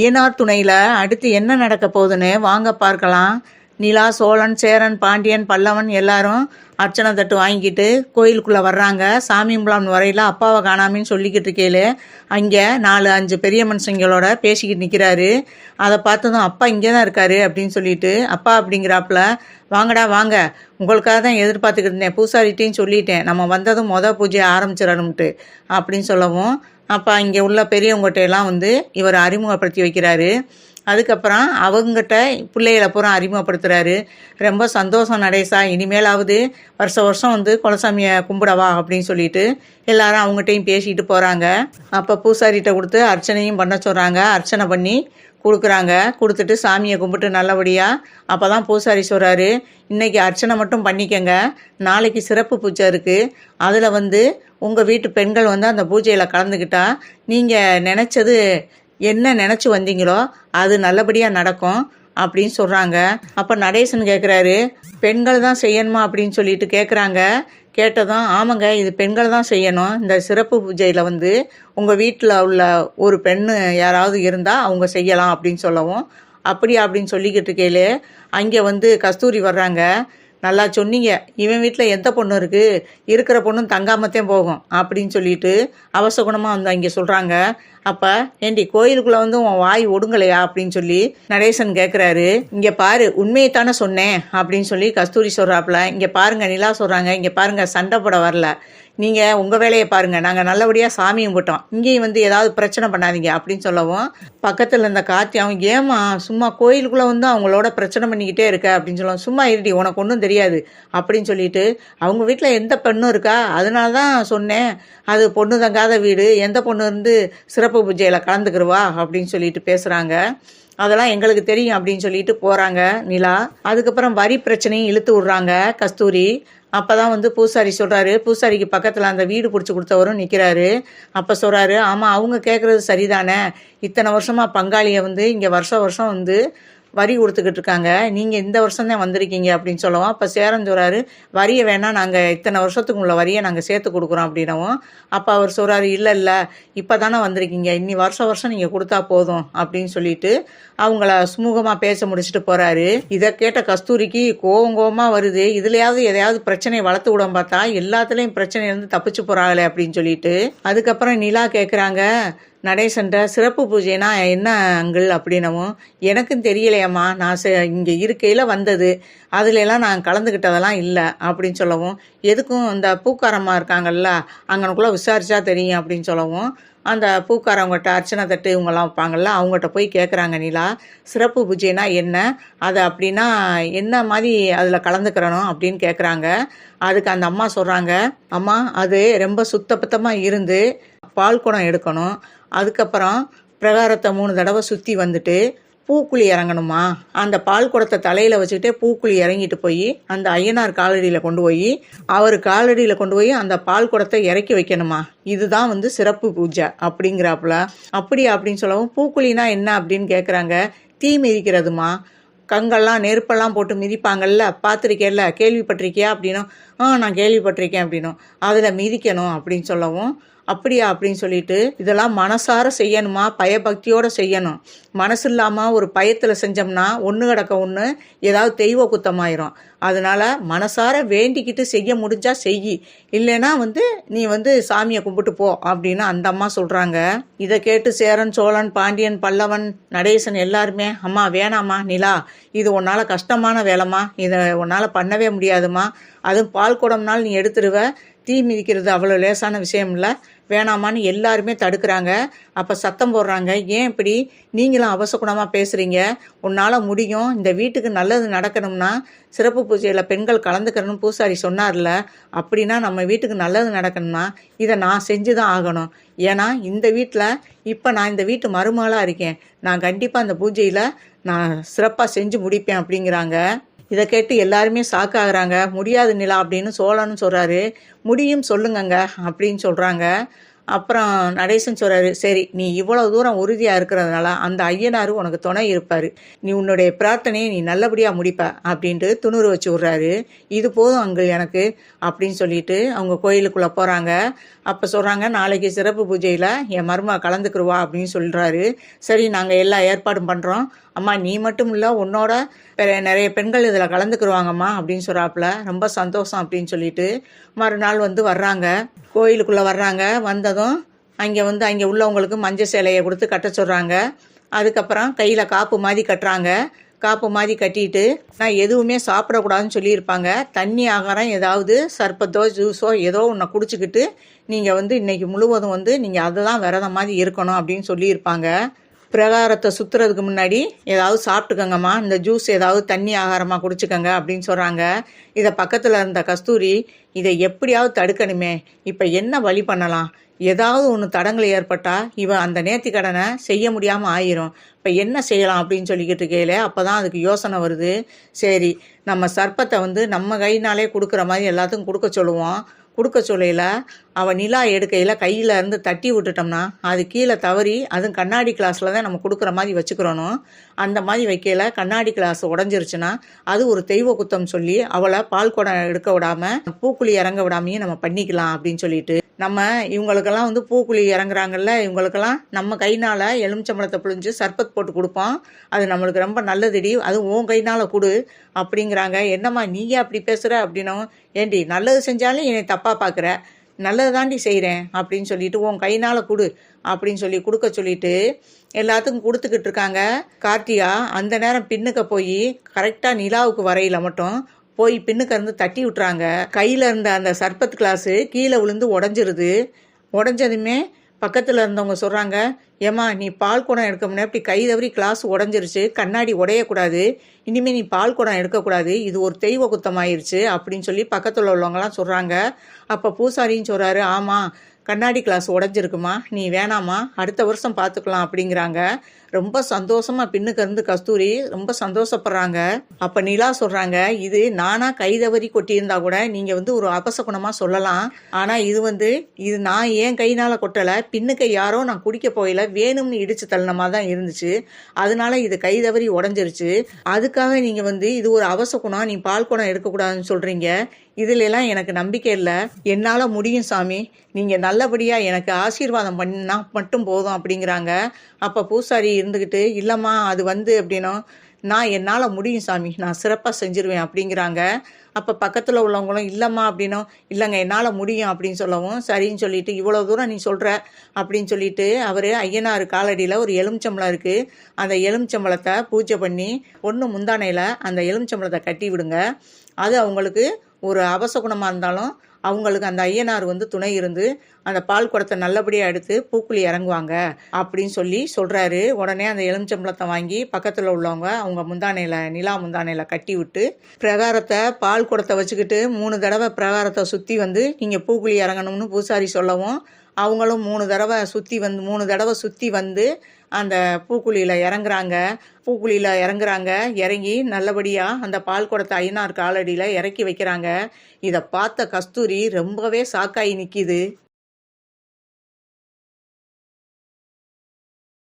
ஐயனார் துணையில அடுத்து என்ன நடக்க போகுதுன்னு வாங்க பார்க்கலாம். நிலா, சோழன், சேரன், பாண்டியன், பல்லவன் எல்லாரும் அர்ச்சனை தட்டு வாங்கிக்கிட்டு கோயிலுக்குள்ளே வர்றாங்க. சாமி கும்பிடாம வரையில அப்பாவை காணாமின்னு சொல்லிக்கிட்டு இருக்கேளே, அங்கே 4-5 பெரிய மனுஷங்களோட பேசிக்கிட்டு நிற்கிறாரு. அதை பார்த்ததும் அப்பா இங்கே தான் இருக்காரு அப்படின்னு சொல்லிட்டு, அப்பா அப்படிங்கிறாப்புல, வாங்கடா வாங்க, உங்களுக்காக தான் எதிர்பார்த்துக்கிட்டு இருந்தேன், பூசாரிட்டையும் சொல்லிட்டேன், நம்ம வந்ததும் பூஜையை ஆரம்பிச்சிடணும்ட்டு அப்படின்னு சொல்லவும், அப்போ இங்கே உள்ள பெரியவங்ககிட்ட எல்லாம் இவர் அறிமுகப்படுத்தி வைக்கிறாரு. அதுக்கப்புறம் அவங்ககிட்ட பிள்ளைகளை பூரா அறிமுகப்படுத்துகிறாரு. ரொம்ப சந்தோஷம் நடேசா, இனிமேலாவது வருஷம் வருஷம் குலசாமியை கும்பிடவா அப்படின்னு சொல்லிட்டு எல்லாரும் அவங்ககிட்டையும் பேசிட்டு போகிறாங்க. அப்போ பூசாரிகிட்ட கொடுத்து அர்ச்சனையும் பண்ண சொல்கிறாங்க. அர்ச்சனை பண்ணி கொடுக்குறாங்க. கொடுத்துட்டு சாமியை கும்பிட்டு நல்லபடியாக அப்போ தான் பூசாரி சொல்கிறாரு, இன்றைக்கி அர்ச்சனை மட்டும் பண்ணிக்கங்க, நாளைக்கு சிறப்பு பூஜை இருக்குது, அதில் உங்கள் வீட்டு பெண்கள் அந்த பூஜையில் கலந்துக்கிட்டா நீங்கள் நினச்சது என்ன நினச்சி வந்தீங்களோ அது நல்லபடியாக நடக்கும் அப்படின்னு சொல்கிறாங்க. அப்போ நடேசன் கேட்குறாரு, பெண்கள் தான் செய்யணுமா அப்படின்னு சொல்லிட்டு கேட்குறாங்க. கேட்டதும், ஆமாங்க, இது பெண்கள் தான் செய்யணும், இந்த சிறப்பு பூஜையில் உங்கள் வீட்டில் உள்ள ஒரு பெண்ணு யாராவது இருந்தால் அவங்க செய்யலாம் அப்படின்னு சொல்லவும், அப்படியா அப்படின்னு சொல்லிக்கிட்டு இருக்கையிலே அங்கே கஸ்தூரி வர்றாங்க. நல்லா சொன்னீங்க, இவன் வீட்டில் எந்த பொண்ணு இருக்குது, இருக்கிற பொண்ணும் தங்காமத்தே போகும் அப்படின்னு சொல்லிட்டு அவசகுணமாக அங்கே சொல்கிறாங்க. அப்போ ஏண்டி கோயிலுக்குள்ளே உன் வாய் ஒடுங்கலையா அப்படின்னு சொல்லி நடேசன் கேட்குறாரு. இங்கே பாரு, உண்மையைத்தானே சொன்னேன் அப்படின்னு சொல்லி கஸ்தூரி சொல்கிறாப்புல. இங்கே பாருங்க, நிலா சொல்கிறாங்க, இங்கே பாருங்கள், சண்டை போட வரல, நீங்கள் உங்கள் வேலையை பாருங்கள், நாங்கள் நல்லபடியாக சாமி கும்பிட்டோம், இங்கேயும் ஏதாவது பிரச்சனை பண்ணாதீங்க அப்படின்னு சொல்லவும், பக்கத்தில் இருந்த கார்த்தி அவங்க, ஏமா சும்மா கோயிலுக்குள்ளே அவங்களோட பிரச்சனை பண்ணிக்கிட்டே இருக்க அப்படின்னு சொல்லுவோம். சும்மா இருடி, உனக்கு ஒன்றும் தெரியாது அப்படின்னு சொல்லிட்டு, அவங்க வீட்டில் எந்த பெண்ணும் இருக்கா, அதனால தான் சொன்னேன், அது பொண்ணு தங்காத வீடு, எந்த பொண்ணு சிறப்பு பூஜையில் கலந்துக்கிடுவா அப்படின்னு சொல்லிட்டு பேசுகிறாங்க. அதெல்லாம் எங்களுக்கு தெரியும் அப்படின்னு சொல்லிட்டு போகிறாங்க நிலா. அதுக்கப்புறம் வரி பிரச்சனையும் இழுத்து விட்றாங்க கஸ்தூரி. அப்போ தான் பூசாரி சொல்கிறாரு. பூசாரிக்கு பக்கத்தில் அந்த வீடு பிடிச்சி கொடுத்தவரும் நிற்கிறாரு. அப்போ சொல்கிறாரு, ஆமாம், அவங்க கேட்குறது சரிதானே, இத்தனை வருஷமாக பங்காளியை இங்கே வருஷம் வருஷம் வரி கொடுத்துக்கிட்டு இருக்காங்க, நீங்கள் இந்த வருஷம்தான் வந்திருக்கீங்க அப்படின்னு சொல்லவும், அப்போ சேரன் சொல்கிறாரு, வரியை வேணால் நாங்கள் இத்தனை வருஷத்துக்கு உள்ள வரியை நாங்கள் சேர்த்து கொடுக்குறோம் அப்படின்னவும், அப்போ அவர் சொல்கிறாரு, இல்லை இப்போ தானே வந்திருக்கீங்க, இன்னி வருஷம் வருஷம் நீங்கள் கொடுத்தா போதும் அப்படின்னு சொல்லிட்டு அவங்கள சுமூகமாக பேச முடிச்சுட்டு போகிறாரு. இதை கேட்ட கஸ்தூரிக்கு கோவமாக வருது. இதுலையாவது எதையாவது பிரச்சனையை வளர்த்து விட பார்த்தா எல்லாத்துலேயும் பிரச்சனையிலேருந்து தப்பிச்சு போகிறாங்களே அப்படின்னு சொல்லிட்டு. அதுக்கப்புறம் நிலா கேட்குறாங்க நடேசன்ட்ட, சிறப்பு பூஜைனா என்ன அங்கிள் அப்படின்னவும், எனக்கும் தெரியலையம்மா, நான் இங்கே இருக்கையில் வந்தது, அதுலெல்லாம் நான் கலந்துக்கிட்டதெல்லாம் இல்லை அப்படின்னு சொல்லவும், எதுக்கும் இந்த பூக்காரம்மா இருக்காங்கல்ல அங்கனுக்குள்ளே விசாரிச்சா தெரியும் அப்படின்னு சொல்லவும், அந்த பூக்காரவங்ககிட்ட அர்ச்சனை தட்டு இவங்கெல்லாம் வைப்பாங்கள்ல அவங்ககிட்ட போய் கேட்குறாங்க நிலா, சிறப்பு பூஜைனா என்ன, அது அப்படின்னா என்ன மாதிரி அதில் கலந்துக்கிறணும் அப்படின்னு கேட்குறாங்க. அதுக்கு அந்த அம்மா சொல்கிறாங்க, அம்மா, அது ரொம்ப சுத்தபத்தமாக இருந்து பால் குடம் எடுக்கணும், அதுக்கப்புறம் பிரகாரத்தை 3 தடவை சுற்றி பூக்குழி இறங்கணுமா, அந்த பால் குடத்தை தலையில் வச்சுக்கிட்டே பூக்குழி இறங்கிட்டு போய் அந்த ஐயனார் காலடியில் கொண்டு போய் அவர் காலடியில் கொண்டு போய் அந்த பால் குடத்தை இறக்கி வைக்கணுமா, இதுதான் சிறப்பு பூஜை அப்படிங்கிறாப்புல. அப்படியா அப்படின்னு சொல்லவும், பூக்குழினா என்ன அப்படின்னு கேட்குறாங்க. தீ மிதிக்கிறதுமா, கங்கெல்லாம் நெருப்பெல்லாம் போட்டு மிதிப்பாங்கல்ல, பார்த்துருக்கேல்ல, கேள்விப்பட்டிருக்கியா அப்படின்னும், நான் கேள்விப்பட்டிருக்கேன் அப்படின்னும், அதில் மிதிக்கணும் அப்படின்னு சொல்லவும், அப்படியா அப்படின்னு சொல்லிட்டு, இதெல்லாம் மனசார செய்யணுமா, பயபக்தியோடு செய்யணும், மனசு இல்லாமல் ஒரு பயத்தில் செஞ்சோம்னா ஒன்று கிடக்க ஒன்று ஏதாவது தெய்வ குத்தமாயிரும், அதனால மனசார வேண்டிக்கிட்டு செய்ய முடிஞ்சா செய், இல்லைன்னா நீ சாமியை கும்பிட்டு போ அப்படின்னு அந்த அம்மா சொல்கிறாங்க. இதை கேட்டு சேரன், சோழன், பாண்டியன், பல்லவன், நடேசன் எல்லாருமே, அம்மா வேணாம்மா நிலா, இது உன்னால் கஷ்டமான வேலைம்மா, இதை உன்னால் பண்ணவே முடியாதுமா, அதுவும் பால் குடம்னாலும் நீ எடுத்துடுவ, தீ மிதிக்கிறது அவ்வளோ லேசான விஷயம் இல்லை, வேணாமான்னு எல்லாருமே தடுக்கிறாங்க. அப்போ சத்தம் போடுறாங்க, ஏன் இப்படி நீங்களும் அவசகுணமாக பேசுகிறீங்க, உன்னால் முடியும், இந்த வீட்டுக்கு நல்லது நடக்கணும்னா சிறப்பு பூஜையில் பெண்கள் கலந்துக்கணும் பூசாரி சொன்னார்ல, அப்படின்னா நம்ம வீட்டுக்கு நல்லது நடக்கணும்னா இதை நான் செஞ்சு தான் ஆகணும், ஏன்னா இந்த வீட்டில் இப்போ நான் இந்த வீட்டு மருமகளாக இருக்கேன், நான் கண்டிப்பாக அந்த பூஜையில் நான் சிறப்பாக செஞ்சு முடிப்பேன் அப்படிங்கிறாங்க. இதை கேட்டு எல்லாருமே ஷாக்காகிறாங்க. முடியாது நிலா அப்படின்னு சோழன்னு சொல்கிறாரு. முடியும் சொல்லுங்கங்க அப்படின்னு சொல்கிறாங்க. அப்புறம் நடேசன் சொல்கிறாரு, சரி நீ இவ்வளோ தூரம் உறுதியாக இருக்கிறதுனால அந்த ஐயனார் உனக்கு துணை இருப்பார், நீ உன்னுடைய பிரார்த்தனையை நீ நல்லபடியாக முடிப்ப அப்படின்ட்டு துணுறு வச்சு விட்றாரு. இது போதும் அங்கிள் எனக்கு அப்படின்னு சொல்லிட்டு அவங்க கோயிலுக்குள்ளே போகிறாங்க. அப்போ சொல்கிறாங்க, நாளைக்கு சிறப்பு பூஜையில் என் மருமக கலந்துக்குருவா அப்படின்னு சொல்கிறாரு. சரி நாங்கள் எல்லா ஏற்பாடும் பண்ணுறோம், அம்மா நீ மட்டும் இல்லை உன்னோட நிறைய பெண்கள் இதில் கலந்துக்குருவாங்கம்மா அப்படின்னு சொல்கிறாப்புல. ரொம்ப சந்தோஷம் அப்படின்னு சொல்லிட்டு மறுநாள் வர்றாங்க, கோயிலுக்குள்ளே வர்றாங்க. வந்ததும் அங்கே உள்ளவங்களுக்கு மஞ்சள் சேலையை கொடுத்து கட்ட சொல்கிறாங்க. அதுக்கப்புறம் கையில் காப்பு மாதிரி கட்டுறாங்க. காப்பு மாதிரி கட்டிட்டு நான் எதுவுமே சாப்பிடக்கூடாதுன்னு சொல்லியிருப்பாங்க. தண்ணி ஆகாரம் ஏதாவது சர்பத்தோ ஜூஸோ ஏதோ ஒன்று குடிச்சிக்கிட்டு நீங்கள் இன்றைக்கி முழுவதும் நீங்கள் அதை தான் விரதம் மாதிரி இருக்கணும் அப்படின்னு சொல்லியிருப்பாங்க. பிரகாரத்தை சுற்றுறதுக்கு முன்னாடி ஏதாவது சாப்பிட்டுக்கங்கம்மா, இந்த ஜூஸ் ஏதாவது தண்ணி ஆகாரமாக குடிச்சுக்கங்க அப்படின்னு சொல்கிறாங்க. இதை பக்கத்தில் இருந்த கஸ்தூரி, இதை எப்படியாவது தடுக்கணுமே, இப்போ என்ன வழி பண்ணலாம், ஏதாவது ஒன்று தடங்கள் ஏற்பட்டால் இவன் அந்த நேர்த்திக்கடனை செய்ய முடியாமல் ஆயிரும், இப்போ என்ன செய்யலாம் அப்படின்னு சொல்லிக்கிட்டு இருக்கையில அப்போ தான் அதுக்கு யோசனை வருது. சரி நம்ம சர்ப்பத்தை நம்ம கையினாலே கொடுக்குற மாதிரி எல்லாத்துக்கும் கொடுக்க சொல்லுவோம். கொடுக்க சொல்லையில் அவள் நிலா எடுக்கையில் கையில் இருந்து தட்டி விட்டுட்டோம்னா அது கீழே தவறி, அதுவும் கண்ணாடி கிளாஸில் தான் நம்ம கொடுக்குற மாதிரி வச்சுக்கிறணும். அந்த மாதிரி வைக்கையில் கண்ணாடி கிளாஸ் உடஞ்சிருச்சுன்னா அது ஒரு தெய்வ குத்தம் சொல்லி அவளை பால் குடம் எடுக்க விடாமல் பூக்குழி இறங்க விடாமையும் நம்ம பண்ணிக்கலாம் அப்படின்னு சொல்லிட்டு, நம்ம இவங்களுக்கெல்லாம் பூக்குழி இறங்குறாங்கல்ல, இவங்களுக்கெல்லாம் நம்ம கைனால் எலுமிச்சம்பழத்தை புழிஞ்சு சர்பத் போட்டு கொடுப்போம், அது நம்மளுக்கு ரொம்ப நல்லதுடி, அது உன் கைனால் கொடு அப்படிங்கிறாங்க. என்னம்மா நீயே அப்படி பேசுகிற அப்படின்னும், ஏண்டி நல்லது செஞ்சாலும் என்னை தப்பாக பார்க்குற, நல்லது தாண்டி செய்கிறேன் அப்படின்னு சொல்லிட்டு உன் கைனால் கொடு அப்படின்னு சொல்லி கொடுக்க சொல்லிட்டு எல்லாத்துக்கும் கொடுத்துக்கிட்டு இருக்காங்க. கார்த்திகா அந்த நேரம் பின்னுக்க போய் கரெக்டாக நிலாவுக்கு வரையில் மட்டும் போய் பின்னுக்க இருந்து தட்டி விட்டுறாங்க. கையில் இருந்த அந்த சர்பத் கிளாஸு கீழே விழுந்து உடஞ்சிருது. உடஞ்சதுமே பக்கத்தில் இருந்தவங்க சொல்கிறாங்க, ஏம்மா நீ பால் குடம் எடுக்க முன்னே இப்படி கை தவறி கிளாஸ் உடஞ்சிருச்சு, கண்ணாடி உடையக்கூடாது, இனிமேல் நீ பால் குடம் எடுக்கக்கூடாது, இது ஒரு தெய்வ குத்தமாயிருச்சு அப்படின்னு சொல்லி பக்கத்தில் உள்ளவங்களாம் சொல்கிறாங்க. அப்போ பூசாரின்னு சொல்கிறாரு, ஆமாம் கண்ணாடி கிளாஸ் உடஞ்சிருக்குமா, நீ வேணாமா, அடுத்த வருஷம் பார்த்துக்கலாம் அப்படிங்கிறாங்க. ரொம்ப சந்தோஷமாக பின்னுக்கு இருந்து கஸ்தூரி ரொம்ப சந்தோஷப்படுறாங்க. அப்போ நிலா சொல்கிறாங்க, இது நானாக கைதவறி கொட்டியிருந்தா கூட நீங்கள் ஒரு அபசகுணமாக சொல்லலாம், ஆனால் இது நான் ஏன் கைனால் கொட்டலை, பின்னுக்கு யாரோ நான் குடிக்க போயில வேணும்னு இடித்து தள்ளினமா தான் இருந்துச்சு, அதனால இது கைதவறி உடஞ்சிருச்சு, அதுக்காக நீங்கள் இது ஒரு அவசகுணம், நீ பால் குடம் எடுக்கக்கூடாதுன்னு சொல்கிறீங்க, இதுலெல்லாம் எனக்கு நம்பிக்கை இல்லை, என்னால் முடியும் சாமி, நீங்கள் நல்லபடியாக எனக்கு ஆசீர்வாதம் பண்ணா மட்டும் போதும் அப்படிங்கிறாங்க. அப்போ பூசாரி இருந்துக்கிட்டு, இல்லைம்மா அது அப்படின்னும், நான் என்னால் முடியும் சாமி, நான் சிறப்பாக செஞ்சிருவேன் அப்படிங்கிறாங்க. அப்போ பக்கத்தில் உள்ளவங்களும் இல்லைம்மா அப்படின்னும், இல்லைங்க என்னால் முடியும் அப்படின்னு சொல்லவும், சரின்னு சொல்லிட்டு இவ்வளோ தூரம் நீ சொல்கிற அப்படின்னு சொல்லிட்டு அவர் ஐயனார் காலடியில் ஒரு எலுமிச்சம்பழம் இருக்குது, அந்த எலுமிச்சம்பழத்தை பூஜை பண்ணி பொண்ணு முந்தானையில் அந்த எலுமிச்சம்பழத்தை கட்டி விடுங்க, அது அவங்களுக்கு ஒரு அவசகுணமாக இருந்தாலும் அவங்களுக்கு அந்த ஐயனார் துணை இருந்து அந்த பால் குடத்தை நல்லபடியாக எடுத்து பூக்குழி இறங்குவாங்க அப்படின்னு சொல்கிறாரு. உடனே அந்த எலுமிச்சம்பழத்தை வாங்கி பக்கத்தில் உள்ளவங்க அவங்க முந்தானையில் நிலா முந்தானையில் கட்டி விட்டு பிரகாரத்தை பால் குடத்தை வச்சுக்கிட்டு 3 தடவை பிரகாரத்தை சுற்றி நீங்கள் பூக்குழி இறங்கணும்னு பூசாரி சொல்லவும், அவங்களும் 3 தடவை சுற்றி அந்த பூக்குழியில் இறங்குறாங்க. இறங்கி நல்லபடியாக அந்த பால் குடத்தை ஐயனார் காலடியில் இறக்கி வைக்கிறாங்க. இதை பார்த்த கஸ்தூரி ரொம்பவே ஷாக்காகி நிற்கிது.